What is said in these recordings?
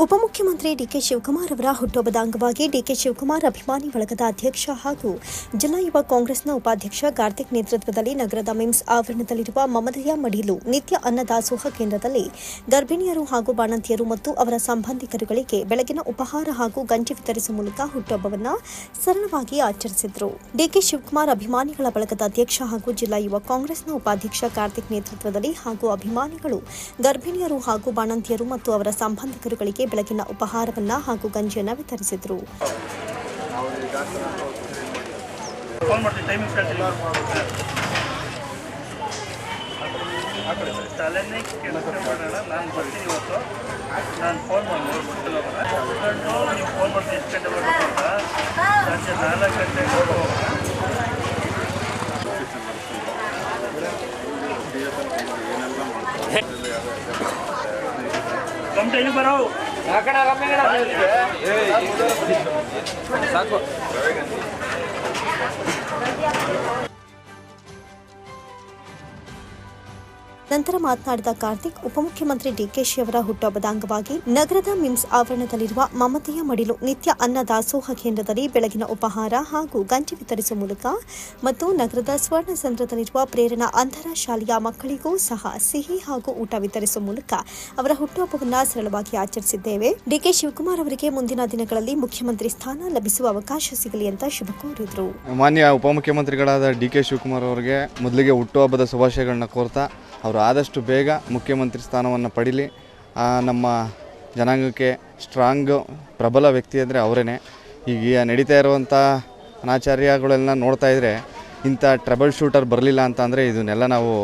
ಉಪಮುಖ್ಯಮಂತ್ರಿ ಡಿಕೆ ಶಿವಕುಮಾರ್ ಅವರ ಹುಟ್ಟುಹಬ್ಬದ ಅಂಗವಾಗಿ ಡಿಕೆ ಶಿವಕುಮಾರ್ ಅಭಿಮಾನಿ ಬಳಗದ ಅಧ್ಯಕ್ಷ ಹಾಗೂ ಜಿಲ್ಲಾ ಯುವ ಕಾಂಗ್ರೆಸ್ನ ಉಪಾಧ್ಯಕ್ಷ ಕಾರ್ತಿಕ್ ನೇತೃತ್ವದಲ್ಲಿ ನಗರದ ಮಿಮ್ಸ್ ಆವರಣದಲ್ಲಿರುವ ಮಮತೆಯ ಮಡಿಲು ನಿತ್ಯ ಅನ್ನದಾಸೋಹ ಕೇಂದ್ರದಲ್ಲಿ ಗರ್ಭಿಣಿಯರು ಹಾಗೂ ಬಾಣಂತಿಯರು ಮತ್ತು ಅವರ ಸಂಬಂಧಿಕರುಗಳಿಗೆ ಬೆಳಗಿನ ಉಪಹಾರ ಹಾಗೂ ಗಂಜಿ ವಿತರಿಸುವ ಮೂಲಕ ಹುಟ್ಟುಹಬ್ಬವನ್ನು ಸರಳವಾಗಿ ಆಚರಿಸಿದರು. ಡಿಕೆ ಶಿವಕುಮಾರ್ ಅಭಿಮಾನಿಗಳ ಬಳಗದ ಅಧ್ಯಕ್ಷ ಹಾಗೂ ಜಿಲ್ಲಾ ಯುವ ಕಾಂಗ್ರೆಸ್ನ ಉಪಾಧ್ಯಕ್ಷ ಕಾರ್ತಿಕ್ ನೇತೃತ್ವದಲ್ಲಿ ಹಾಗೂ ಅಭಿಮಾನಿಗಳು ಗರ್ಭಿಣಿಯರು ಹಾಗೂ ಬಾಣಂತಿಯರು ಮತ್ತು ಅವರ ಸಂಬಂಧಿಕರುಗಳಿಗೆ ಬೆಳಗಿನ ಉಪಹಾರವನ್ನ ಹಾಗೂ ಗಂಜಿಯನ್ನ ವಿತರಿಸಿದರು. ನಂತರ ಮಾತನಾಡಿದ ಕಾರ್ತಿಕ್, ಉಪಮುಖ್ಯಮಂತ್ರಿ ಡಿಕೆಶಿ ಅವರ ಹುಟ್ಟುಹಬ್ಬದ ಅಂಗವಾಗಿ ನಗರದ ಮಿಮ್ಸ್ ಆವರಣದಲ್ಲಿರುವ ಮಮತೆಯ ಮಡಿಲು ನಿತ್ಯ ಅನ್ನದಾಸೋಹ ಕೇಂದ್ರದಲ್ಲಿ ಬೆಳಗಿನ ಉಪಹಾರ ಹಾಗೂ ಗಂಜಿ ವಿತರಿಸುವ ಮೂಲಕ ಮತ್ತು ನಗರದ ಸ್ವರ್ಣಸಂದ್ರದಲ್ಲಿರುವ ಪ್ರೇರಣಾ ಅಂಧರ ಶಾಲೆಯ ಮಕ್ಕಳಿಗೂ ಸಹ ಸಿಹಿ ಹಾಗೂ ಊಟ ವಿತರಿಸುವ ಮೂಲಕ ಅವರ ಹುಟ್ಟುಹಬ್ಬವನ್ನು ಸರಳವಾಗಿ ಆಚರಿಸಿದ್ದೇವೆ. ಡಿಕೆ ಶಿವಕುಮಾರ್ ಅವರಿಗೆ ಮುಂದಿನ ದಿನಗಳಲ್ಲಿ ಮುಖ್ಯಮಂತ್ರಿ ಸ್ಥಾನ ಲಭಿಸುವ ಅವಕಾಶ ಸಿಗಲಿ ಅಂತ ಶುಭ ಕೋರಿದರು. ಮಾನ್ಯ ಉಪಮುಖ್ಯಮಂತ್ರಿಗಳಾದ ಡಿಕೆ ಶಿವಕುಮಾರ್ ಅವರಿಗೆ ಮೊದಲಿಗೆ ಹುಟ್ಟುಹಬ್ಬದ ಶುಭಾಶಯಗಳನ್ನ ಕೋರ್ತಾ ಅವರು ಆದಷ್ಟು ಬೇಗ ಮುಖ್ಯಮಂತ್ರಿ ಸ್ಥಾನವನ್ನು ಪಡೀಲಿ. ನಮ್ಮ ಜನಾಂಗಕ್ಕೆ ಸ್ಟ್ರಾಂಗ್ ಪ್ರಬಲ ವ್ಯಕ್ತಿ ಅಂದರೆ ಅವರೇ. ಈಗ ನಡೀತಾ ಇರುವಂಥ ಅನಾಚಾರ್ಯಗಳೆಲ್ಲ ನೋಡ್ತಾ ಇದ್ದರೆ ಇಂಥ ಟ್ರಬಲ್ ಶೂಟರ್ ಬರಲಿಲ್ಲ ಅಂತ ಅಂದರೆ ಇದನ್ನೆಲ್ಲ ನಾವು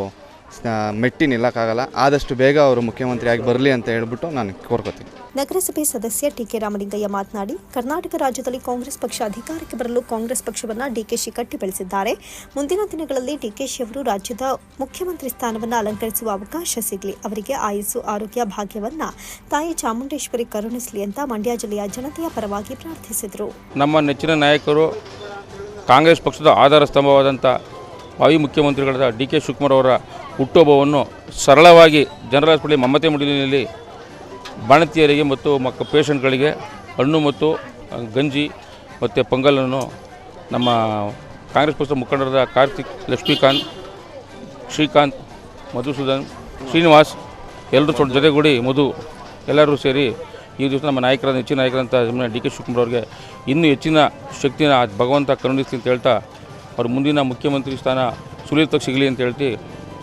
ಮೆಟ್ಟಿ ನಿಲ್ಲಕ್ಕಾಗಲ್ಲ. ಆದಷ್ಟು ಬೇಗ ಅವರು ಮುಖ್ಯಮಂತ್ರಿಯಾಗಿ ಬರಲಿ ಅಂತ ಹೇಳ್ಬಿಟ್ಟು ನಾನು ಕೋರ್ಕೋತೀನಿ. ನಗರಸಭೆ ಸದಸ್ಯ ಟಿಕೆ ರಾಮಲಿಂಗಯ್ಯ ಮಾತನಾಡಿ, ಕರ್ನಾಟಕ ರಾಜ್ಯದಲ್ಲಿ ಕಾಂಗ್ರೆಸ್ ಪಕ್ಷ ಅಧಿಕಾರಕ್ಕೆ ಬರಲು ಕಾಂಗ್ರೆಸ್ ಪಕ್ಷವನ್ನು ಡಿಕೆಶಿ ಕಟ್ಟಿ ಬೆಳೆಸಿದ್ದಾರೆ. ಮುಂದಿನ ದಿನಗಳಲ್ಲಿ ಡಿಕೆಶಿ ಅವರು ರಾಜ್ಯದ ಮುಖ್ಯಮಂತ್ರಿ ಸ್ಥಾನವನ್ನು ಅಲಂಕರಿಸುವ ಅವಕಾಶ ಸಿಗಲಿ. ಅವರಿಗೆ ಆಯುಸ್ಸು ಆರೋಗ್ಯ ಭಾಗ್ಯವನ್ನ ತಾಯಿ ಚಾಮುಂಡೇಶ್ವರಿ ಕರುಣಿಸಲಿ ಅಂತ ಮಂಡ್ಯ ಜಿಲ್ಲೆಯ ಜನತೆಯ ಪರವಾಗಿ ಪ್ರಾರ್ಥಿಸಿದರು. ನಮ್ಮ ನೆಚ್ಚಿನ ನಾಯಕರು ಕಾಂಗ್ರೆಸ್ ಪಕ್ಷದ ಆಧಾರ ಸ್ತಂಭವಾದಂಥ ಮಾಜಿ ಮುಖ್ಯಮಂತ್ರಿಗಳಾದ ಡಿಕೆ ಶಿವಕುಮಾರ್ ಅವರ ಹುಟ್ಟುಹಬ್ಬವನ್ನು ಸರಳವಾಗಿ ಜನರಲ್ ಹಾಸ್ಪಿಟಲ್ ಮಮತೆ ಮಡಿಲಿನಲ್ಲಿ ಬಾಣಂತಿಯರಿಗೆ ಮತ್ತು ಪೇಷಂಟ್ಗಳಿಗೆ ಹಣ್ಣು ಮತ್ತು ಗಂಜಿ ಮತ್ತು ಪೊಂಗಲನ್ನು ನಮ್ಮ ಕಾಂಗ್ರೆಸ್ ಪಕ್ಷದ ಮುಖಂಡರಾದ ಕಾರ್ತಿಕ್, ಲಕ್ಷ್ಮೀಕಾಂತ್, ಶ್ರೀಕಾಂತ್, ಮಧುಸೂದನ್, ಶ್ರೀನಿವಾಸ್ ಎಲ್ಲರೂ ಜೊತೆಗೂಡಿ ಎಲ್ಲರೂ ಸೇರಿ ಈ ದಿವಸ ನಮ್ಮ ನಾಯಕರಾದ ಹೆಚ್ಚಿನ ನಾಯಕರಂತ ಡಿ ಕೆ ಶಿವಕುಮಾರ್ ಅವರಿಗೆ ಇನ್ನೂ ಹೆಚ್ಚಿನ ಶಕ್ತಿನ ಭಗವಂತ ಕರುಣಿಸ್ಲಿ ಅಂತ ಹೇಳ್ತಾ ಅವರು ಮುಂದಿನ ಮುಖ್ಯಮಂತ್ರಿ ಸ್ಥಾನ ಸುಲಲಿತವಾಗಿ ಸಿಗಲಿ ಅಂತ ಹೇಳ್ತಿ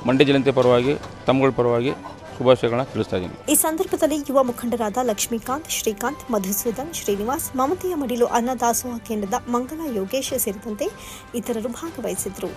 ಮಂಡ್ಯ ಜನತೆ ಪರವಾಗಿ ತಮ್ಮಗಳ ಪರವಾಗಿ ಶುಭಾಶಯಗಳನ್ನ ತಿಳಿಸ್ತಾ ಇದ್ದೀನಿ. ಈ ಸಂದರ್ಭದಲ್ಲಿ ಯುವ ಮುಖಂಡರಾದ ಲಕ್ಷ್ಮೀಕಾಂತ್, ಶ್ರೀಕಾಂತ್, ಮಧುಸೂದನ್, ಶ್ರೀನಿವಾಸ್, ಮಮತೆಯ ಮಡಿಲು ಅನ್ನದಾಸೋಹ ಕೇಂದ್ರದ ಮಂಗಲ ಯೋಗೇಶ್ ಸೇರಿದಂತೆ ಇತರರು ಭಾಗವಹಿಸಿದರು.